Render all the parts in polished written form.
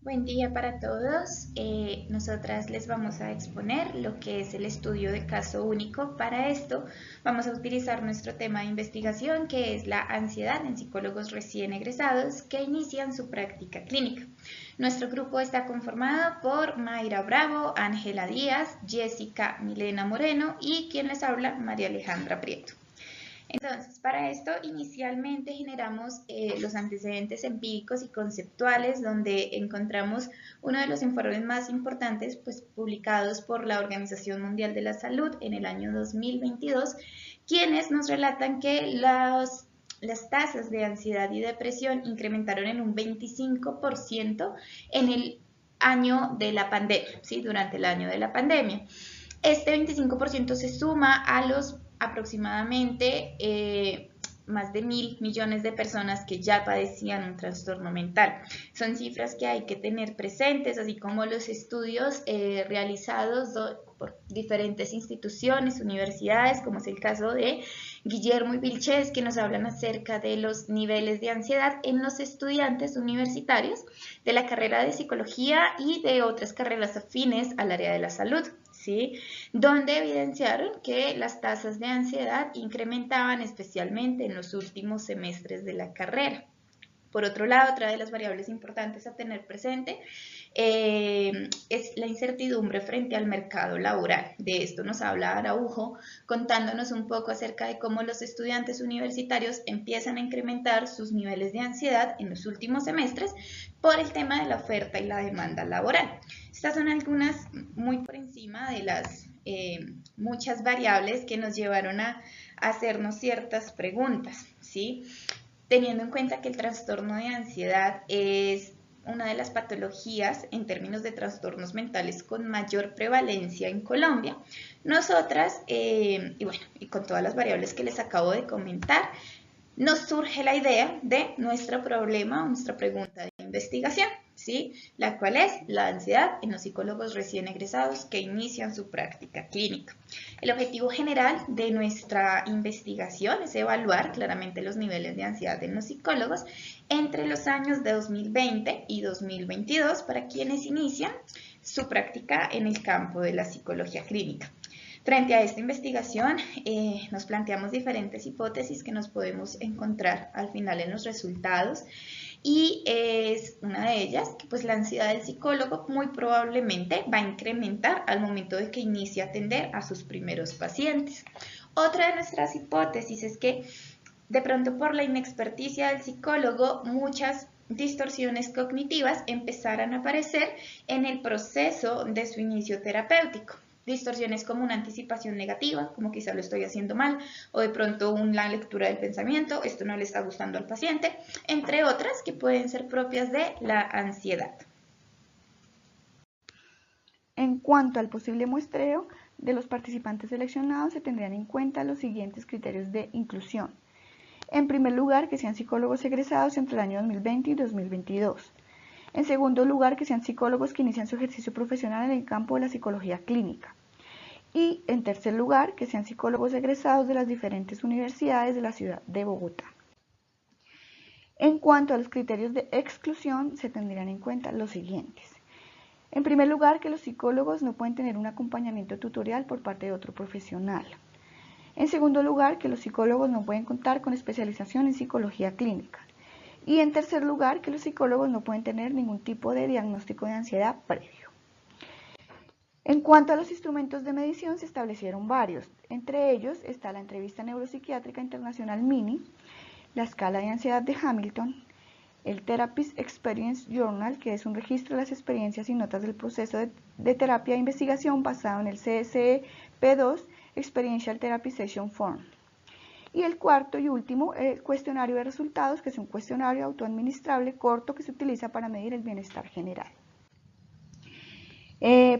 Buen día para todos. Nosotras les vamos a exponer lo que es el estudio de caso único. Para esto vamos a utilizar nuestro tema de investigación, que es la ansiedad en psicólogos recién egresados que inician su práctica clínica. Nuestro grupo está conformado por Mayra Bravo, Ángela Díaz, Jessica Milena Moreno y quien les habla, María Alejandra Prieto. Entonces, para esto inicialmente generamos los antecedentes empíricos y conceptuales, donde encontramos uno de los informes más importantes publicados por la Organización Mundial de la Salud en el año 2022, quienes nos relatan que las tasas de ansiedad y depresión incrementaron en un 25% en el año de la pandemia, ¿sí? Durante el año de la pandemia. Este 25% se suma a los aproximadamente más de 1.000 millones de personas que ya padecían un trastorno mental. Son cifras que hay que tener presentes, así como los estudios realizados por diferentes instituciones, universidades, como es el caso de Guillermo y Vilches, que nos hablan acerca de los niveles de ansiedad en los estudiantes universitarios de la carrera de psicología y de otras carreras afines al área de la salud, ¿sí? Donde evidenciaron que las tasas de ansiedad incrementaban especialmente en los últimos semestres de la carrera. Por otro lado, otra de las variables importantes a tener presente es la incertidumbre frente al mercado laboral. De esto nos habla Araujo, contándonos un poco acerca de cómo los estudiantes universitarios empiezan a incrementar sus niveles de ansiedad en los últimos semestres por el tema de la oferta y la demanda laboral. Estas son algunas muy por encima de las muchas variables que nos llevaron a hacernos ciertas preguntas, ¿sí? Teniendo en cuenta que el trastorno de ansiedad es una de las patologías en términos de trastornos mentales con mayor prevalencia en Colombia, nosotras, y con todas las variables que les acabo de comentar, nos surge la idea de nuestro problema, nuestra pregunta de investigación, ¿sí? La cual es la ansiedad en los psicólogos recién egresados que inician su práctica clínica. El objetivo general de nuestra investigación es evaluar claramente los niveles de ansiedad en los psicólogos entre los años de 2020 y 2022 para quienes inician su práctica en el campo de la psicología clínica. Frente a esta investigación, nos planteamos diferentes hipótesis que nos podemos encontrar al final en los resultados, y es una de ellas que la ansiedad del psicólogo muy probablemente va a incrementar al momento de que inicie a atender a sus primeros pacientes. Otra de nuestras hipótesis es que de pronto por la inexperticia del psicólogo muchas distorsiones cognitivas empezarán a aparecer en el proceso de su inicio terapéutico. Distorsiones como una anticipación negativa, como quizá lo estoy haciendo mal, o de pronto una lectura del pensamiento, esto no le está gustando al paciente, entre otras que pueden ser propias de la ansiedad. En cuanto al posible muestreo de los participantes seleccionados, se tendrían en cuenta los siguientes criterios de inclusión. En primer lugar, que sean psicólogos egresados entre el año 2020 y 2022. En segundo lugar, que sean psicólogos que inician su ejercicio profesional en el campo de la psicología clínica. Y en tercer lugar, que sean psicólogos egresados de las diferentes universidades de la ciudad de Bogotá. En cuanto a los criterios de exclusión, se tendrían en cuenta los siguientes. En primer lugar, que los psicólogos no pueden tener un acompañamiento tutorial por parte de otro profesional. En segundo lugar, que los psicólogos no pueden contar con especialización en psicología clínica. Y en tercer lugar, que los psicólogos no pueden tener ningún tipo de diagnóstico de ansiedad previo. En cuanto a los instrumentos de medición, se establecieron varios. Entre ellos está la entrevista neuropsiquiátrica internacional MINI, la escala de ansiedad de Hamilton, el Therapist Experience Journal, que es un registro de las experiencias y notas del proceso de terapia e investigación basado en el CSP2 Experiential Therapy Session Form. Y el cuarto y último, el cuestionario de resultados, que es un cuestionario autoadministrable corto que se utiliza para medir el bienestar general.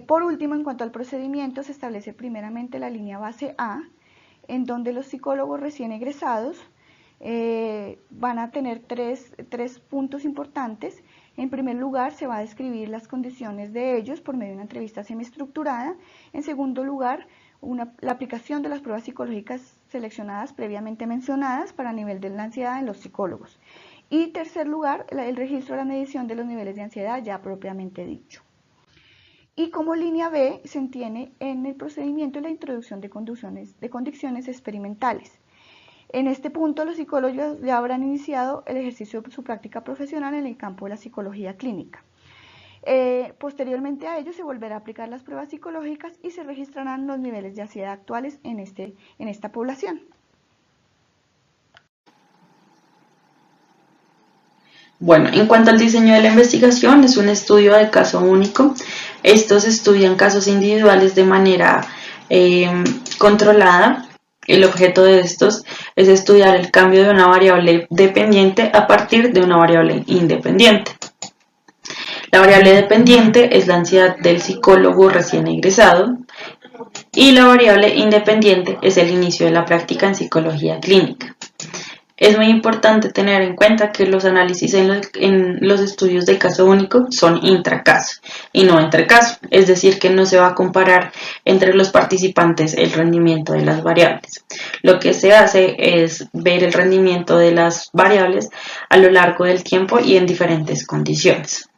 Por último, en cuanto al procedimiento, se establece primeramente la línea base A, en donde los psicólogos recién egresados van a tener tres puntos importantes. En primer lugar, se va a describir las condiciones de ellos por medio de una entrevista semiestructurada. En segundo lugar, la aplicación de las pruebas psicológicas seleccionadas previamente mencionadas para el nivel de la ansiedad en los psicólogos. Y tercer lugar, el registro de la medición de los niveles de ansiedad ya propiamente dicho. Y como línea B se entiende en el procedimiento la introducción de condiciones experimentales. En este punto los psicólogos ya habrán iniciado el ejercicio de su práctica profesional en el campo de la psicología clínica. Posteriormente a ello se volverá a aplicar las pruebas psicológicas y se registrarán los niveles de ansiedad actuales en esta población. Bueno, en cuanto al diseño de la investigación, es un estudio de caso único. Estos estudian casos individuales de manera controlada. El objeto de estos es estudiar el cambio de una variable dependiente a partir de una variable independiente. La variable dependiente es la ansiedad del psicólogo recién egresado y la variable independiente es el inicio de la práctica en psicología clínica. Es muy importante tener en cuenta que los análisis en los estudios de caso único son intracaso y no entre caso, es decir, que no se va a comparar entre los participantes el rendimiento de las variables. Lo que se hace es ver el rendimiento de las variables a lo largo del tiempo y en diferentes condiciones.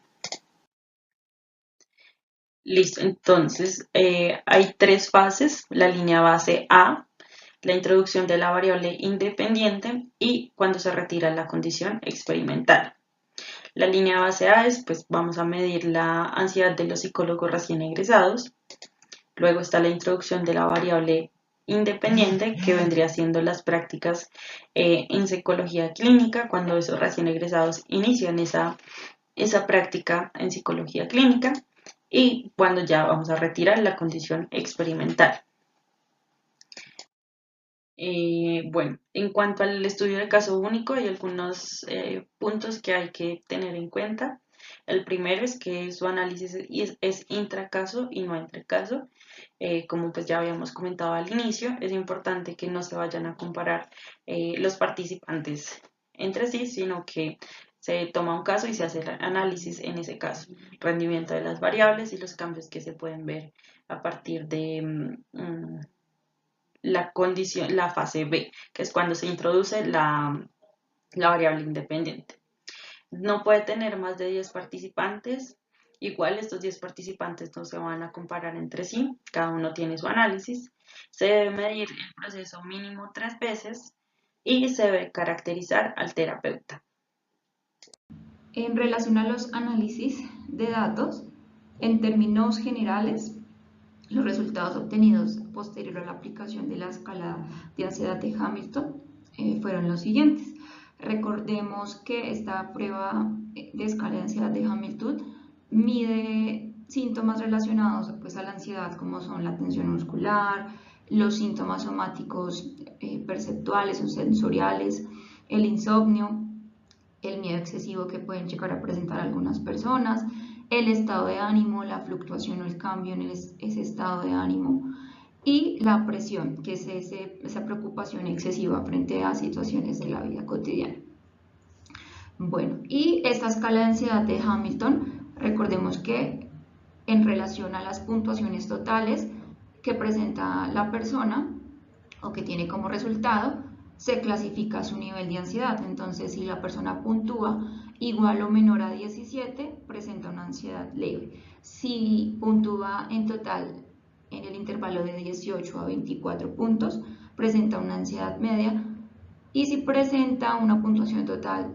Listo, entonces hay tres fases: la línea base A, la introducción de la variable independiente y cuando se retira la condición experimental. La línea base A es, pues vamos a medir la ansiedad de los psicólogos recién egresados. Luego está la introducción de la variable independiente, que vendría siendo las prácticas en psicología clínica, cuando esos recién egresados inician esa práctica en psicología clínica, y cuando ya vamos a retirar la condición experimental. Bueno, en cuanto al estudio de caso único, hay algunos puntos que hay que tener en cuenta. El primero es que su análisis es intracaso y no entre caso. Como pues ya habíamos comentado al inicio, es importante que no se vayan a comparar los participantes entre sí, sino que se toma un caso y se hace el análisis en ese caso, rendimiento de las variables y los cambios que se pueden ver a partir de la fase B, que es cuando se introduce la variable independiente. No puede tener más de 10 participantes. Igual estos 10 participantes no se van a comparar entre sí, cada uno tiene su análisis. Se debe medir el proceso mínimo 3 veces y se debe caracterizar al terapeuta. En relación a los análisis de datos, en términos generales, los resultados obtenidos posterior a la aplicación de la escala de ansiedad de Hamilton fueron los siguientes. Recordemos que esta prueba de escala de ansiedad de Hamilton mide síntomas relacionados pues, a la ansiedad, como son la tensión muscular, los síntomas somáticos perceptuales o sensoriales, el insomnio, el miedo excesivo que pueden llegar a presentar algunas personas, el estado de ánimo, la fluctuación o el cambio en ese estado de ánimo y la presión, que es esa preocupación excesiva frente a situaciones de la vida cotidiana. Bueno, y esta escala de ansiedad de Hamilton, recordemos que en relación a las puntuaciones totales que presenta la persona o que tiene como resultado, se clasifica su nivel de ansiedad. Entonces, si la persona puntúa igual o menor a 17, presenta una ansiedad leve. Si puntúa en total en el intervalo de 18 a 24 puntos, presenta una ansiedad media. Y si presenta una puntuación total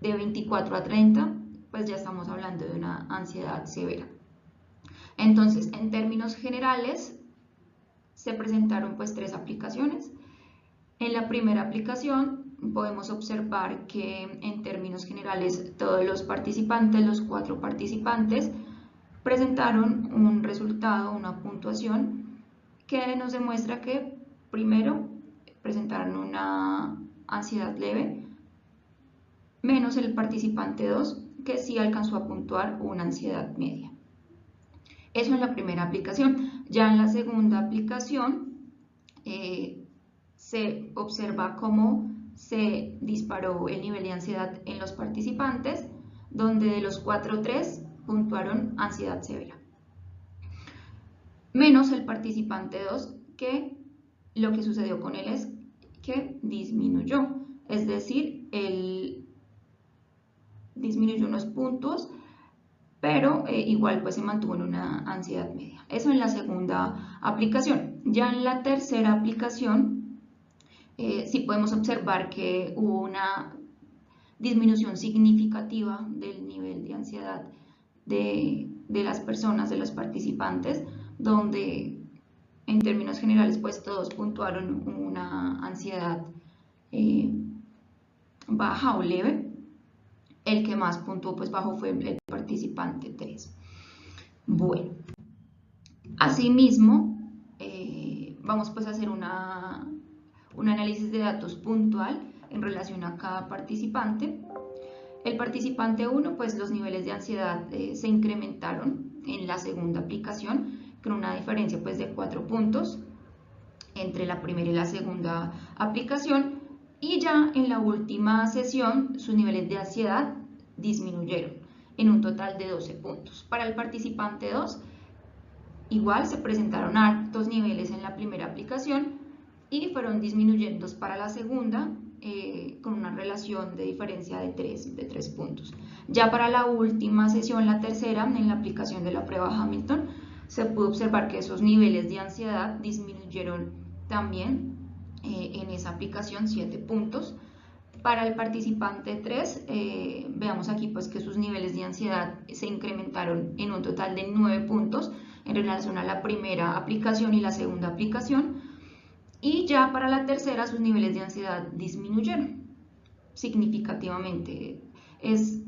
de 24 a 30, pues ya estamos hablando de una ansiedad severa. Entonces, en términos generales, se presentaron pues 3 aplicaciones. En la primera aplicación podemos observar que en términos generales todos los participantes, los 4 participantes, presentaron un resultado, una puntuación que nos demuestra que primero presentaron una ansiedad leve, menos el participante 2 que sí alcanzó a puntuar una ansiedad media. Eso en la primera aplicación. Ya en la segunda aplicación se observa cómo se disparó el nivel de ansiedad en los participantes, donde de los 4, 3 puntuaron ansiedad severa. Menos el participante 2, que lo que sucedió con él es que disminuyó, es decir, el disminuyó unos puntos, pero igual pues se mantuvo en una ansiedad media. Eso en la segunda aplicación. Ya en la tercera aplicación sí podemos observar que hubo una disminución significativa del nivel de ansiedad de las personas, de los participantes, donde en términos generales pues todos puntuaron una ansiedad baja o leve. El que más puntuó pues bajo fue el participante 3. Bueno, asimismo vamos pues a hacer un análisis de datos puntual en relación a cada participante. El participante 1, pues los niveles de ansiedad se incrementaron en la segunda aplicación con una diferencia pues de 4 puntos entre la primera y la segunda aplicación, y ya en la última sesión sus niveles de ansiedad disminuyeron en un total de 12 puntos. Para el participante 2, igual se presentaron altos niveles en la primera aplicación y fueron disminuyendo para la segunda con una relación de diferencia de 3 puntos. Ya para la última sesión, la tercera, en la aplicación de la prueba Hamilton, se pudo observar que esos niveles de ansiedad disminuyeron también en esa aplicación 7 puntos. Para el participante 3, veamos aquí pues que sus niveles de ansiedad se incrementaron en un total de 9 puntos en relación a la primera aplicación y la segunda aplicación. Y ya para la tercera sus niveles de ansiedad disminuyeron significativamente. Es,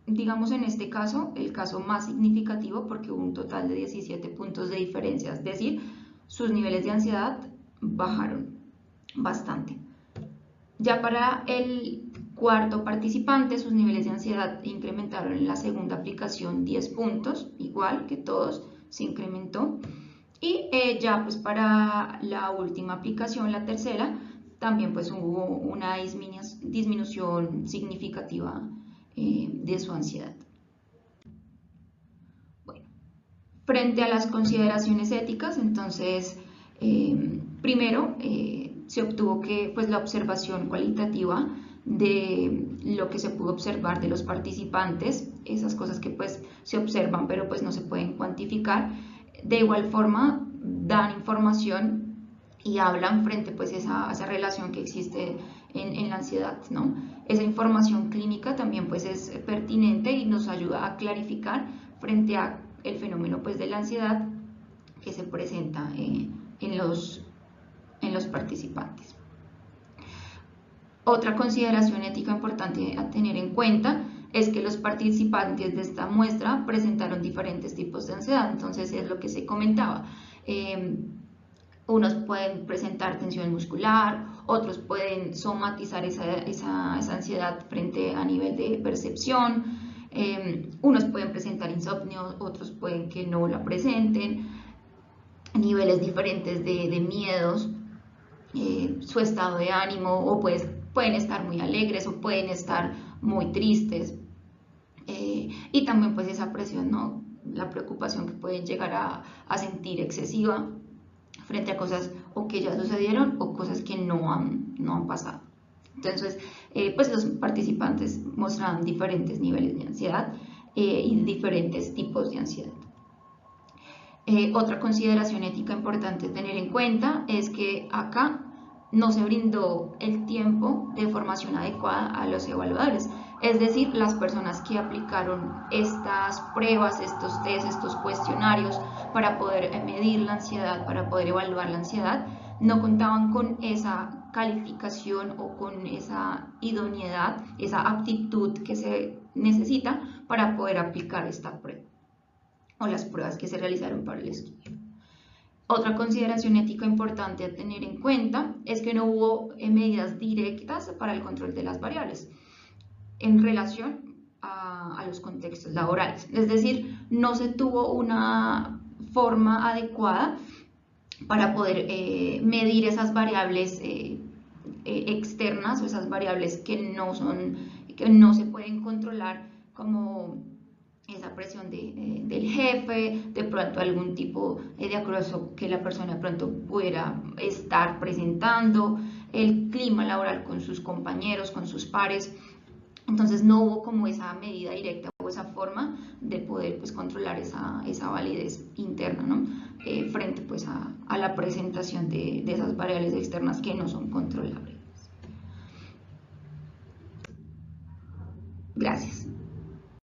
digamos, en este caso, el caso más significativo porque hubo un total de 17 puntos de diferencia, es decir, sus niveles de ansiedad bajaron bastante. Ya para el cuarto participante, sus niveles de ansiedad incrementaron en la segunda aplicación 10 puntos, igual que todos, se incrementó. Y ya pues para la última aplicación, la tercera, también pues hubo una disminución significativa de su ansiedad. Bueno, frente a las consideraciones éticas, entonces, primero se obtuvo que pues la observación cualitativa de lo que se pudo observar de los participantes, esas cosas que pues se observan pero pues no se pueden cuantificar, de igual forma dan información y hablan frente pues a esa relación que existe en la ansiedad, ¿no? Esa información clínica también pues es pertinente y nos ayuda a clarificar frente a el fenómeno pues de la ansiedad que se presenta en los participantes. Otra consideración ética importante a tener en cuenta es que los participantes de esta muestra presentaron diferentes tipos de ansiedad. Entonces es lo que se comentaba. Unos pueden presentar tensión muscular, otros pueden somatizar esa ansiedad frente a nivel de percepción, unos pueden presentar insomnio, otros pueden que no la presenten, niveles diferentes de miedos, su estado de ánimo, o pues pueden estar muy alegres o pueden estar muy tristes, y también pues esa presión, ¿no? La preocupación que pueden llegar a sentir excesiva frente a cosas o que ya sucedieron o cosas que no han pasado. Entonces, pues los participantes mostraron diferentes niveles de ansiedad y diferentes tipos de ansiedad. Otra consideración ética importante a tener en cuenta es que acá no se brindó el tiempo de formación adecuada a los evaluadores. Es decir, las personas que aplicaron estas pruebas, estos test, estos cuestionarios para poder medir la ansiedad, para poder evaluar la ansiedad, no contaban con esa calificación o con esa idoneidad, esa aptitud que se necesita para poder aplicar esta prueba o las pruebas que se realizaron para el estudio. Otra consideración ética importante a tener en cuenta es que no hubo medidas directas para el control de las variables en relación a los contextos laborales. Es decir, no se tuvo una forma adecuada para poder medir esas variables externas o esas variables que no se pueden controlar, como esa presión del jefe, de pronto algún tipo de acoso que la persona de pronto pudiera estar presentando, el clima laboral con sus compañeros, con sus pares. Entonces no hubo como esa medida directa o esa forma de poder pues controlar esa validez interna, ¿no? Frente pues a la presentación de esas variables externas que no son controlables. Gracias.